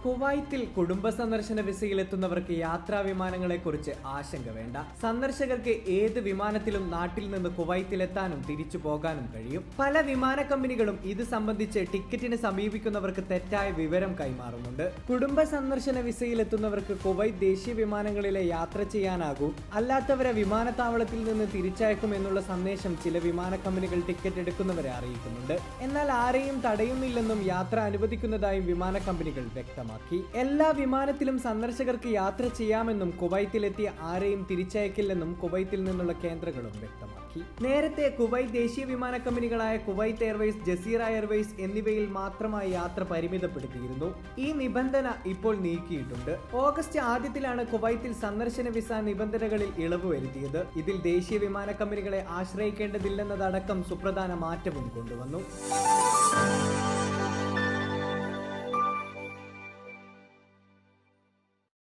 കുവൈത്തിൽ കുടുംബ സന്ദർശന വിസയിലെത്തുന്നവർക്ക് യാത്രാ വിമാനങ്ങളെക്കുറിച്ച് ആശങ്ക വേണ്ട. സന്ദർശകർക്ക് ഏത് വിമാനത്തിലും നാട്ടിൽ നിന്ന് കുവൈത്തിലെത്താനും തിരിച്ചു പോകാനും കഴിയും. പല വിമാന കമ്പനികളും ഇത് സംബന്ധിച്ച് ടിക്കറ്റിന് സമീപിക്കുന്നവർക്ക് തെറ്റായ വിവരം കൈമാറുന്നുണ്ട്. കുടുംബ സന്ദർശന വിസയിലെത്തുന്നവർക്ക് കുവൈത്ത് ദേശീയ വിമാനങ്ങളിലെ യാത്ര ചെയ്യാനാകൂ, അല്ലാത്തവരെ വിമാനത്താവളത്തിൽ നിന്ന് തിരിച്ചയക്കുമെന്നുള്ള സന്ദേശം ചില വിമാന കമ്പനികൾ ടിക്കറ്റ് എടുക്കുന്നവരെ അറിയിക്കുന്നുണ്ട്. എന്നാൽ ആരെയും തടയുന്നില്ലെന്നും യാത്ര അനുവദിക്കുന്നതായും വിമാന കമ്പനികൾ വ്യക്തമാക്കി. എല്ലാ വിമാനത്തിലും സന്ദർശകർക്ക് യാത്ര ചെയ്യാമെന്നും കുവൈത്തിലെത്തിയ ആരെയും തിരിച്ചയക്കില്ലെന്നും കുവൈത്തിൽ നിന്നുള്ള കേന്ദ്രങ്ങളും വ്യക്തമാക്കി. നേരത്തെ കുവൈത്ത് ദേശീയ വിമാന കമ്പനികളായ കുവൈത്ത് എയർവേസ്, ജസീറ എയർവേസ് എന്നിവയിൽ മാത്രമായി യാത്ര പരിമിതപ്പെടുത്തിയിരുന്നു. ഈ നിബന്ധന ഇപ്പോൾ നീക്കിയിട്ടുണ്ട്. ഓഗസ്റ്റ് ആദ്യത്തിലാണ് കുവൈത്തിൽ സന്ദർശന വിസ നിബന്ധനകളിൽ ഇളവ് വരുത്തിയത്. ഇതിൽ ദേശീയ വിമാന കമ്പനികളെ ആശ്രയിക്കേണ്ടതില്ലെന്നതടക്കം സുപ്രധാന മാറ്റവും കൊണ്ടുവന്നു.